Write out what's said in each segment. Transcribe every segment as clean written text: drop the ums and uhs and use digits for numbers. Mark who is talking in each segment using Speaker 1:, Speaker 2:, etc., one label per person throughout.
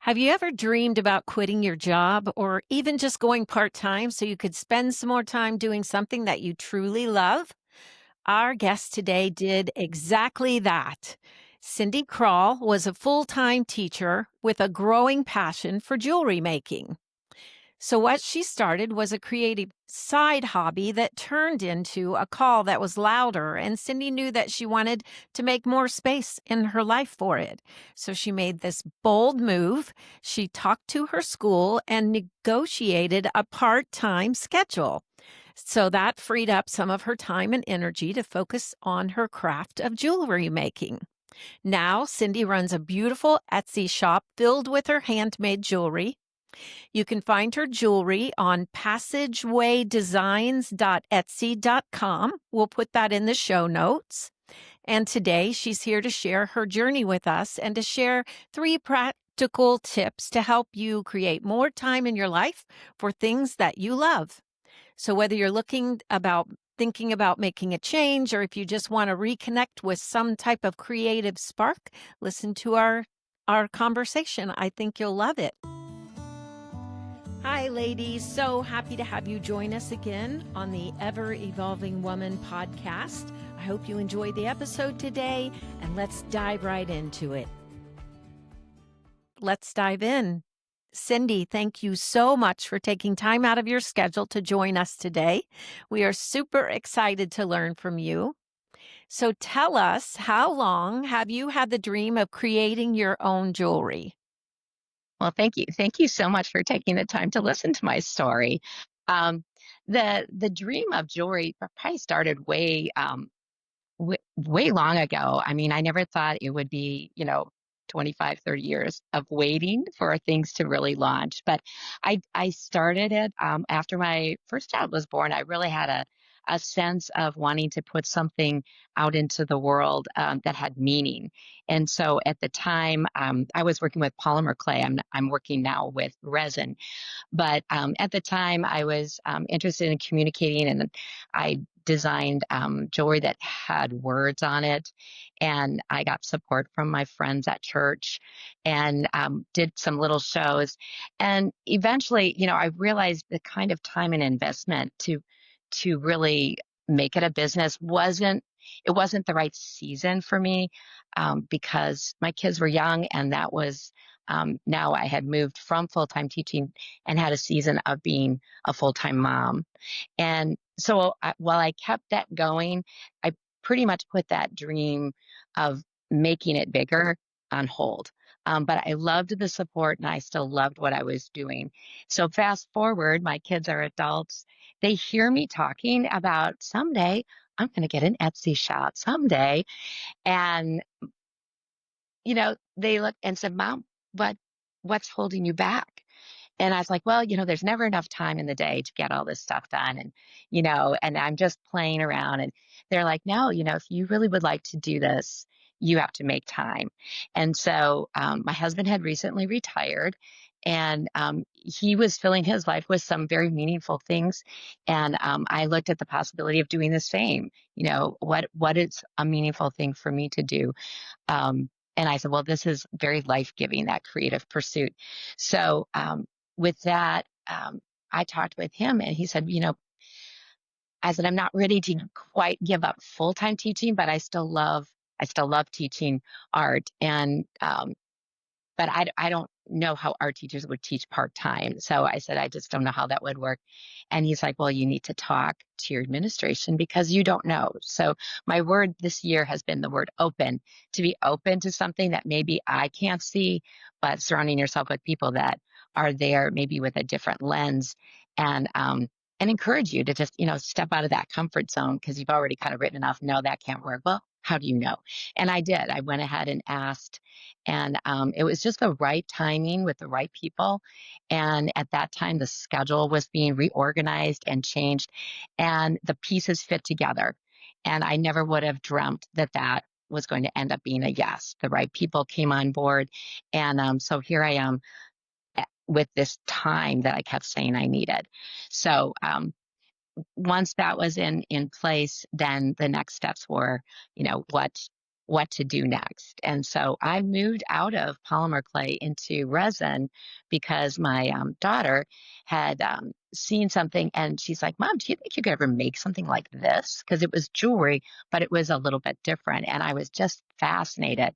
Speaker 1: Have you ever dreamed about quitting your job or even just going part time so you could spend some more time doing something that you truly love? Our guest today did exactly that. Cindy Crawl was a full time teacher with a growing passion for jewelry making. So, what she started was a creative side hobby that turned into a call that was louder. And Cindy knew that she wanted to make more space in her life for it. So, she made this bold move. She talked to her school and negotiated a part time schedule. So, that freed up some of her time and energy to focus on her craft of jewelry making. Now, Cindy runs a beautiful Etsy shop filled with her handmade jewelry. You can find her jewelry on passagewaydesigns.etsy.com. We'll put that in the show notes. And today she's here to share her journey with us and to share 3 practical tips to help you create more time in your life for things that you love. So whether you're thinking about making a change or if you just want to reconnect with some type of creative spark, listen to our conversation. I think you'll love it. Hi, ladies. So happy to have you join us again on the Ever Evolving Woman podcast. I hope you enjoyed the episode today, and let's dive right into it. Let's dive in. Cindy, thank you so much for taking time out of your schedule to join us today. We are super excited to learn from you. So tell us, how long have you had the dream of creating your own jewelry?
Speaker 2: Well, thank you. Thank you so much for taking the time to listen to my story. Um, the dream of jewelry probably started way long ago. I mean, I never thought it would be, 25, 30 years of waiting for things to really launch. But I started it after my first child was born. I really had a sense of wanting to put something out into the world that had meaning. And so at the time, I was working with polymer clay. I'm working now with resin, but at the time, I was interested in communicating, and I designed jewelry that had words on it. And I got support from my friends at church, and did some little shows. And eventually, I realized the kind of time and investment to really make it a business wasn't the right season for me, because my kids were young, and that was now I had moved from full time teaching and had a season of being a full time mom. And so while I kept that going, I pretty much put that dream of making it bigger on hold. But I loved the support, and I still loved what I was doing. So fast forward, my kids are adults. They hear me talking about someday I'm going to get an Etsy shop someday. And, they look and said, Mom, what's holding you back? And I was like, well, there's never enough time in the day to get all this stuff done. And I'm just playing around. And they're like, no, if you really would like to do this, you have to make time. And so my husband had recently retired, and he was filling his life with some very meaningful things. And I looked at the possibility of doing the same. What is a meaningful thing for me to do? And I said, well, this is very life giving, that creative pursuit. So, with that, I talked with him, and he said, I said, I'm not ready to quite give up full time teaching, but I still love teaching art. And, but I don't know how art teachers would teach part time. So I said, I just don't know how that would work. And he's like, well, you need to talk to your administration because you don't know. So my word this year has been the word open, to be open to something that maybe I can't see, but surrounding yourself with people that are there, maybe with a different lens, and, and encourage you to just, step out of that comfort zone because you've already kind of written enough, no, that can't work. Well, how do you know? And I did. I went ahead and asked, and it was just the right timing with the right people. And at that time, the schedule was being reorganized and changed, and the pieces fit together. And I never would have dreamt that that was going to end up being a yes. The right people came on board. And so here I am with this time that I kept saying I needed. So once that was in place, then the next steps were, what what to do next. And so I moved out of polymer clay into resin because my daughter had seen something and she's like, Mom, do you think you could ever make something like this? Because it was jewelry, but it was a little bit different. And I was just fascinated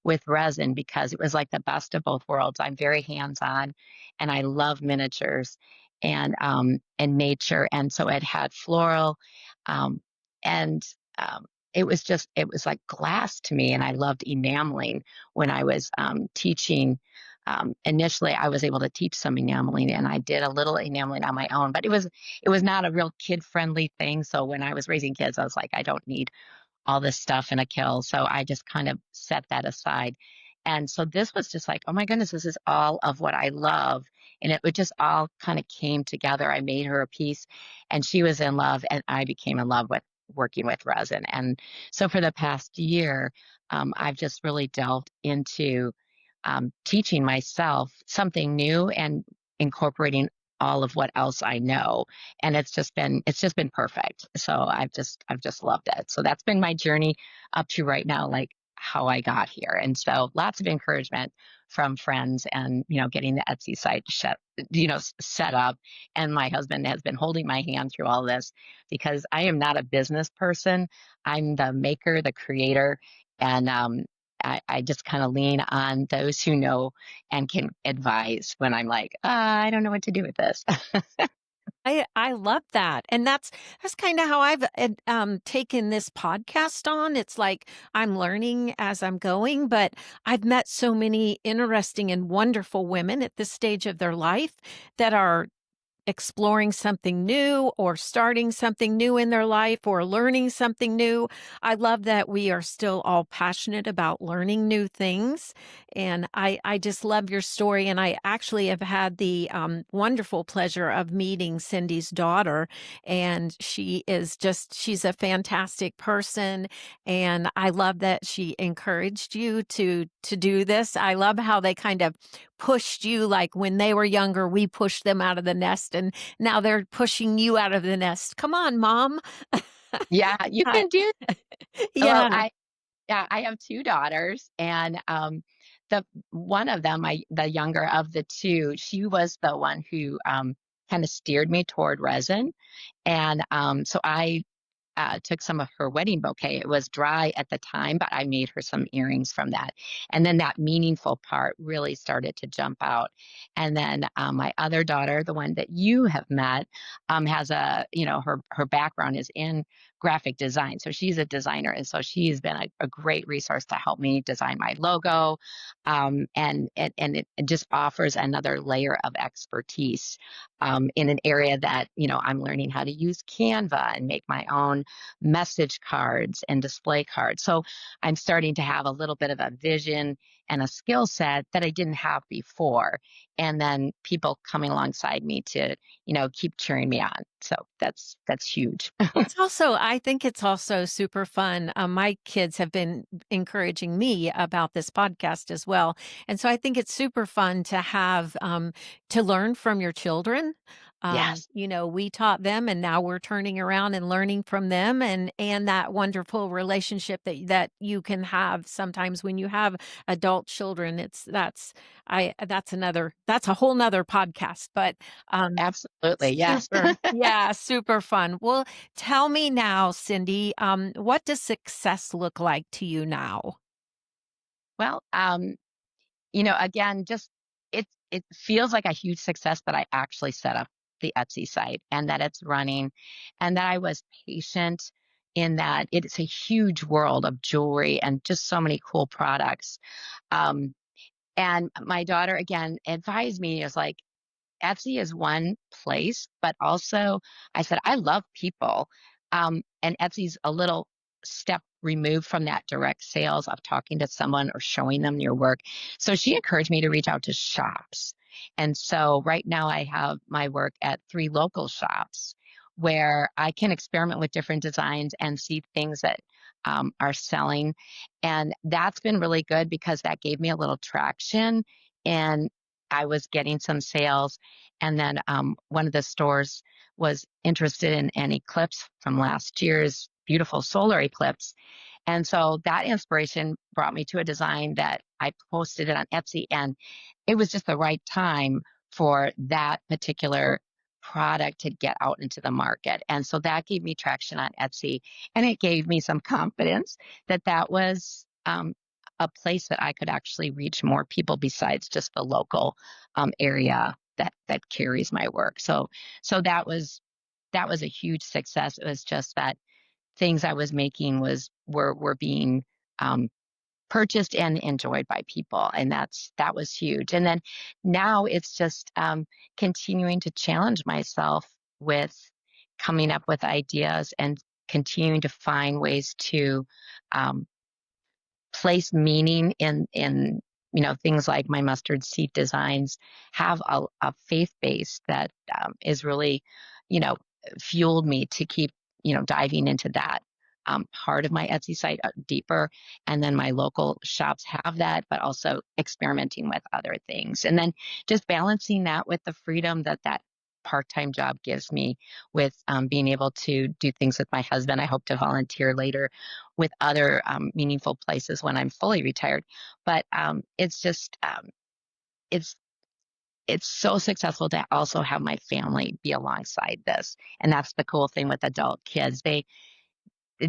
Speaker 2: with resin because it was like the best of both worlds. I'm very hands on and I love miniatures and nature. And so it had floral um, and um, it was like glass to me, and I loved enameling when I was teaching. Initially, I was able to teach some enameling, and I did a little enameling on my own, but it was not a real kid friendly thing. So when I was raising kids, I was like, I don't need all this stuff in a kill. So I just kind of set that aside. And so this was just like, oh my goodness, this is all of what I love. And it would just all kind of came together. I made her a piece and she was in love, and I became in love with working with resin. And so for the past year, I've just really delved into teaching myself something new and incorporating all of what else I know. And it's just been perfect. So I've just loved it. So that's been my journey up to right now, like how I got here. And so lots of encouragement from friends and, getting the Etsy site set up. And my husband has been holding my hand through all this because I am not a business person. I'm the maker, the creator. And I just kind of lean on those who know and can advise when I'm like, I don't know what to do with this.
Speaker 1: I love that, and that's kinda how I've, taken this podcast on. It's like I'm learning as I'm going, but I've met so many interesting and wonderful women at this stage of their life that are exploring something new or starting something new in their life or learning something new. I love that we are still all passionate about learning new things. And I just love your story. And I actually have had the wonderful pleasure of meeting Cindy's daughter. And she's a fantastic person. And I love that she encouraged you to do this. I love how they kind of pushed you like when they were younger, we pushed them out of the nest, and now they're pushing you out of the nest. Come on, mom.
Speaker 2: Yeah, you
Speaker 1: I
Speaker 2: can do. Well,
Speaker 1: yeah.
Speaker 2: yeah, I have two daughters, and the one of them, the younger of the two, she was the one who kind of steered me toward resin, and so I took some of her wedding bouquet. It was dry at the time, but I made her some earrings from that. And then that meaningful part really started to jump out. And then my other daughter, the one that you have met, has her background is in graphic design. So she's a designer. And so she's been a great resource to help me design my logo. And it just offers another layer of expertise in an area that, I'm learning how to use Canva and make my own message cards and display cards. So I'm starting to have a little bit of a vision and a skill set that I didn't have before. And then people coming alongside me to, keep cheering me on. So that's huge.
Speaker 1: I think it's also super fun. My kids have been encouraging me about this podcast as well. And so I think it's super fun to have, to learn from your children.
Speaker 2: Yes,
Speaker 1: We taught them and now we're turning around and learning from them and that wonderful relationship that you can have sometimes when you have adult children. That's a whole nother podcast, but,
Speaker 2: absolutely. Yes.
Speaker 1: super. Yeah, super fun. Well, tell me now, Cindy, what does success look like to you now?
Speaker 2: Well, again, just it feels like a huge success that I actually set up the Etsy site and that it's running and that I was patient in that it's a huge world of jewelry and just so many cool products. Um, and my daughter again advised me, is like, Etsy is one place, but also I said, I love people. And Etsy's a little step removed from that direct sales of talking to someone or showing them your work. So she encouraged me to reach out to shops. And so right now I have my work at three local shops where I can experiment with different designs and see things that are selling. And that's been really good because that gave me a little traction and I was getting some sales and then one of the stores was interested in an eclipse from last year's beautiful solar eclipse. And so that inspiration brought me to a design that I posted it on Etsy, and it was just the right time for that particular product to get out into the market. And so that gave me traction on Etsy, and it gave me some confidence that that was a place that I could actually reach more people besides just the local area that carries my work. So that was a huge success. It was just that things I was making were being um, purchased and enjoyed by people, and that was huge. And then now it's just continuing to challenge myself with coming up with ideas and continuing to find ways to um, place meaning in things like my mustard seed designs have a faith base that is really you know fueled me to keep diving into that part of my Etsy site deeper. And then my local shops have that, but also experimenting with other things, and then just balancing that with the freedom that that part-time job gives me with being able to do things with my husband. I hope to volunteer later with other meaningful places when I'm fully retired. But it's just it's it's so successful to also have my family be alongside this, and that's the cool thing with adult kids.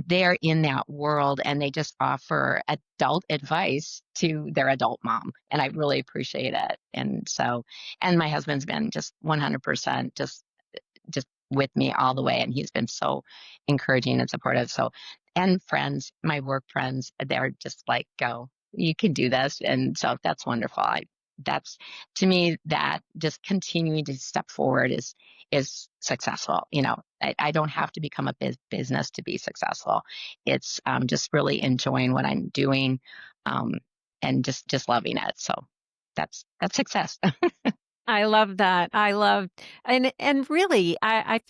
Speaker 2: They're in that world and they just offer adult advice to their adult mom, and I really appreciate it. And so, and my husband's been just 100% just with me all the way. And he's been so encouraging and supportive. So, and friends, my work friends, they're just like, go, you can do this. And so that's wonderful. That's to me that just continuing to step forward is successful. I don't have to become a business to be successful. It's just really enjoying what I'm doing, um, and just loving it. So that's success.
Speaker 1: I love that. I love and really, I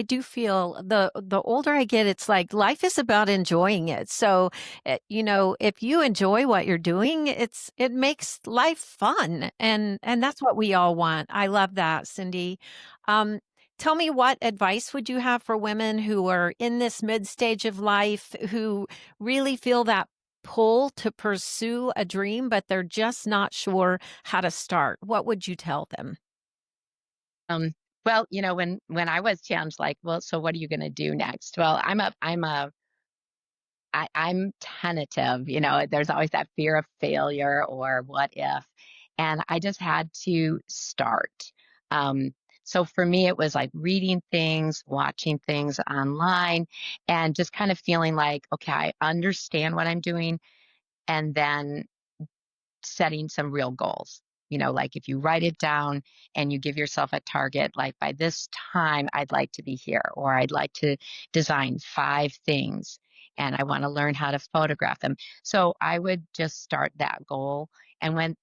Speaker 1: do feel the older I get, it's like life is about enjoying it. So, if you enjoy what you're doing, it makes life fun, and that's what we all want. I love that, Cindy. Um, Tell me, what advice would you have for women who are in this mid stage of life who really feel that pull to pursue a dream, but they're just not sure how to start? What would you tell them?
Speaker 2: Um, well, when I was challenged, like, well, so what are you going to do next? Well, I'm tentative. There's always that fear of failure or what if, and I just had to start. Um, so for me, it was like reading things, watching things online, and just kind of feeling like, okay, I understand what I'm doing, and then setting some real goals. Like if you write it down and you give yourself a target, like by this time, I'd like to be here, or I'd like to design 5 things and I want to learn how to photograph them. So I would just start that goal. And when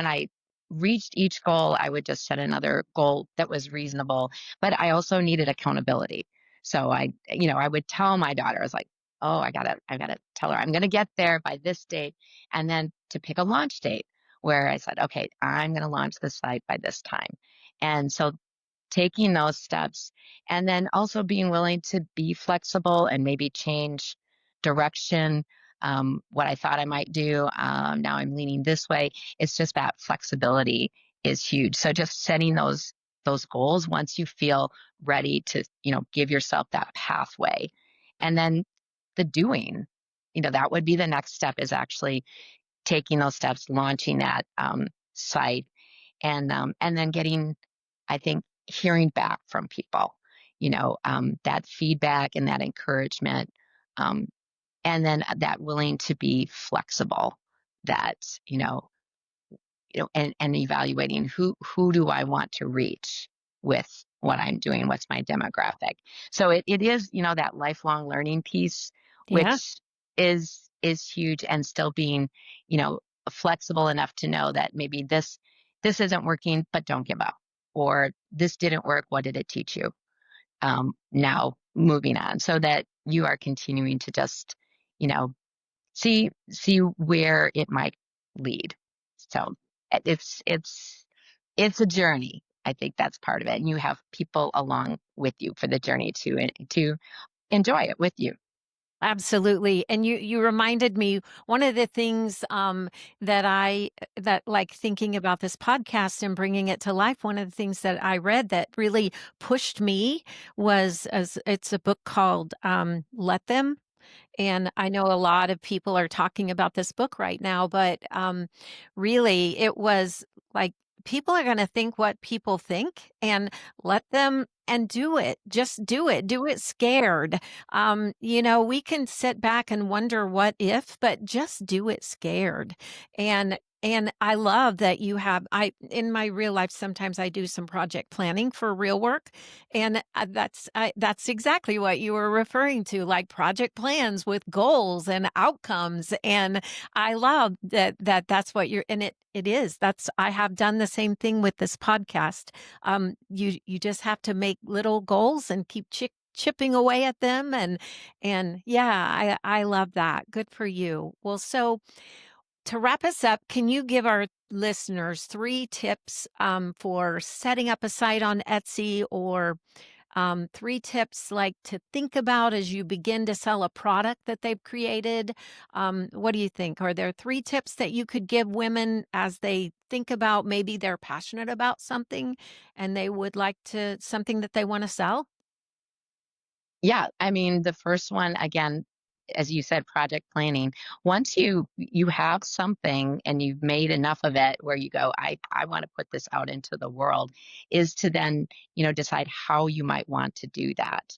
Speaker 2: I reached each goal, I would just set another goal that was reasonable, but I also needed accountability. So I would tell my daughter, I was like, oh, I gotta tell her I'm going to get there by this date, and then to pick a launch date where I said, okay, I'm going to launch the site by this time. And so taking those steps, and then also being willing to be flexible and maybe change direction. What I thought I might do, now I'm leaning this way. It's just that flexibility is huge. So just setting those goals once you feel ready to, give yourself that pathway. And then the doing, that would be the next step, is actually taking those steps, launching that site, and then getting, I think, hearing back from people, that feedback and that encouragement, um, and then that willing to be flexible, that and evaluating who do I want to reach with what I'm doing, what's my demographic. So it is, that lifelong learning piece,
Speaker 1: Yeah.
Speaker 2: which is huge, and still being, you know, flexible enough to know that maybe this isn't working, but don't give up. Or this didn't work, what did it teach you? Now moving on, so that you are continuing to just, you know, see where it might lead. So it's a journey. I think that's part of it, and you have people along with you for the journey to enjoy it with you.
Speaker 1: Absolutely. And you reminded me one of the things that like thinking about this podcast and bringing it to life, one of the things that I read that really pushed me was as it's a book called Let Them. And I know a lot of people are talking about this book right now, but really it was like people are going to think what people think and let them and do it. Just do it. Do it scared. We can sit back and wonder what if, but just do it scared. And I love that you have I in my real life sometimes I do some project planning for real work and that's exactly what you were referring to, like project plans with goals and outcomes. And I love that's what you're, and it is. That's I have done the same thing with this podcast. You just have to make little goals and keep chipping away at them. And yeah, I love that. Good for you. Well, so to wrap us up, can you give our listeners 3 tips for setting up a site on Etsy or 3 tips like to think about as you begin to sell a product that they've created? What do you think? Are there 3 tips that you could give women as they think about maybe they're passionate about something and they would like to, something that they want to sell?
Speaker 2: Yeah, I mean, the first one, again, as you said, project planning. Once you have something and you've made enough of it where you go, I want to put this out into the world, is to then, decide how you might want to do that.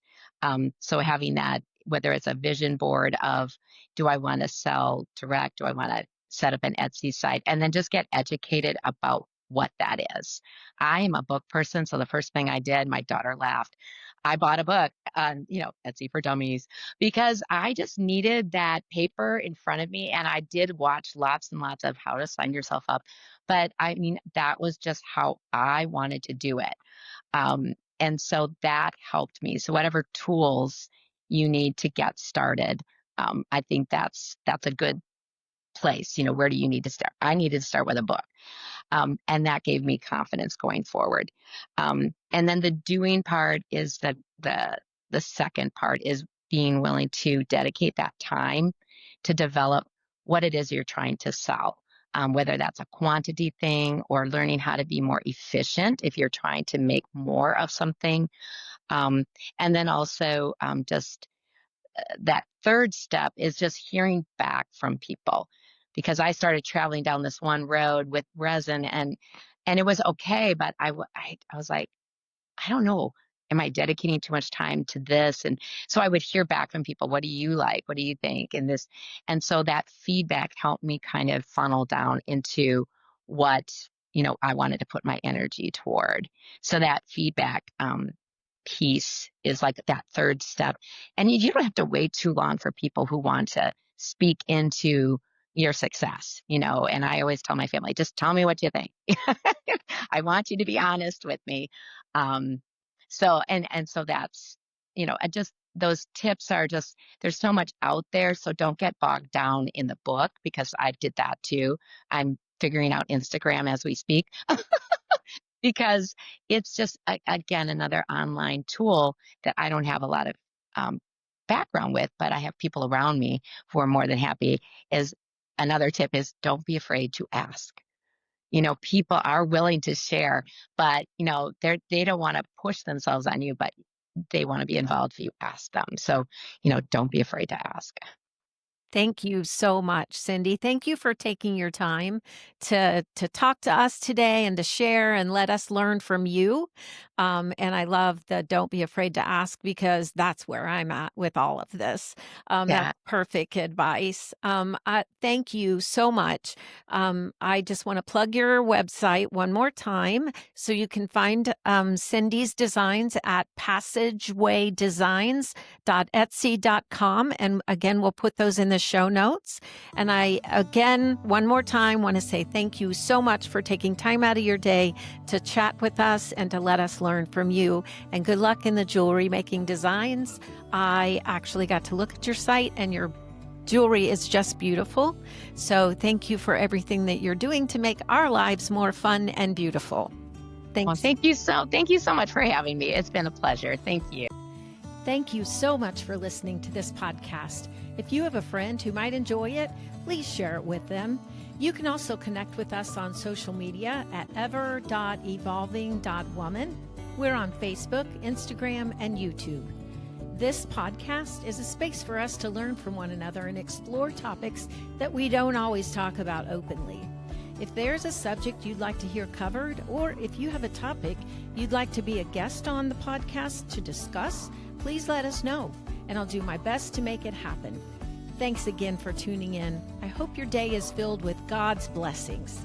Speaker 2: So having that, whether it's a vision board of, do I want to sell direct? Do I want to set up an Etsy site? And then just get educated about what that is. I am a book person, so the first thing I did, my daughter laughed. I bought a book on, Etsy for Dummies because I just needed that paper in front of me. And I did watch lots and lots of how to sign yourself up. But I mean, that was just how I wanted to do it. And so that helped me. So whatever tools you need to get started, I think that's a good place. Where do you need to start? I needed to start with a book. And that gave me confidence going forward. And then the doing part is the second part is being willing to dedicate that time to develop what it is you're trying to sell. Whether that's a quantity thing or learning how to be more efficient if you're trying to make more of something. Um, and then also just that third step is just hearing back from people because I started traveling down this one road with resin and it was okay, but I was like, I don't know. Am I dedicating too much time to this? And so I would hear back from people, what do you like? What do you think? And this, and so that feedback helped me kind of funnel down into what, I wanted to put my energy toward. So that feedback piece is like that third step. And you don't have to wait too long for people who want to speak into your success, and I always tell my family, just tell me what you think. I want you to be honest with me. Um, so that's, I just those tips are just there's so much out there. So don't get bogged down in the book because I did that too. I'm figuring out Instagram as we speak because it's just again another online tool that I don't have a lot of um, background with, but I have people around me who are more than happy. Is another tip is don't be afraid to ask. People are willing to share, but they don't want to push themselves on you, but they want to be involved if you ask them. So, don't be afraid to ask.
Speaker 1: Thank you so much, Cindy. Thank you for taking your time to talk to us today and to share and let us learn from you. And I love the don't be afraid to ask because that's where I'm at with all of this. That's
Speaker 2: Yeah,
Speaker 1: perfect advice. Thank you so much. I just want to plug your website one more time so you can find Cindy's designs at passagewaydesigns.etsy.com. And again, we'll put those in the show notes. And I, again, one more time, want to say thank you so much for taking time out of your day to chat with us and to let us learn from you. And good luck in the jewelry making designs. I actually got to look at your site and your jewelry is just beautiful. So thank you for everything that you're doing to make our lives more fun and beautiful.
Speaker 2: well,
Speaker 1: Thanks.
Speaker 2: thank you so much for having me. It's been a pleasure. Thank you.
Speaker 1: Thank you so much for listening to this podcast. If you have a friend who might enjoy it, please share it with them. You can also connect with us on social media at ever.evolving.woman. We're on Facebook, Instagram, and YouTube. This podcast is a space for us to learn from one another and explore topics that we don't always talk about openly. If there's a subject you'd like to hear covered, or if you have a topic you'd like to be a guest on the podcast to discuss, please let us know, and I'll do my best to make it happen. Thanks again for tuning in. I hope your day is filled with God's blessings.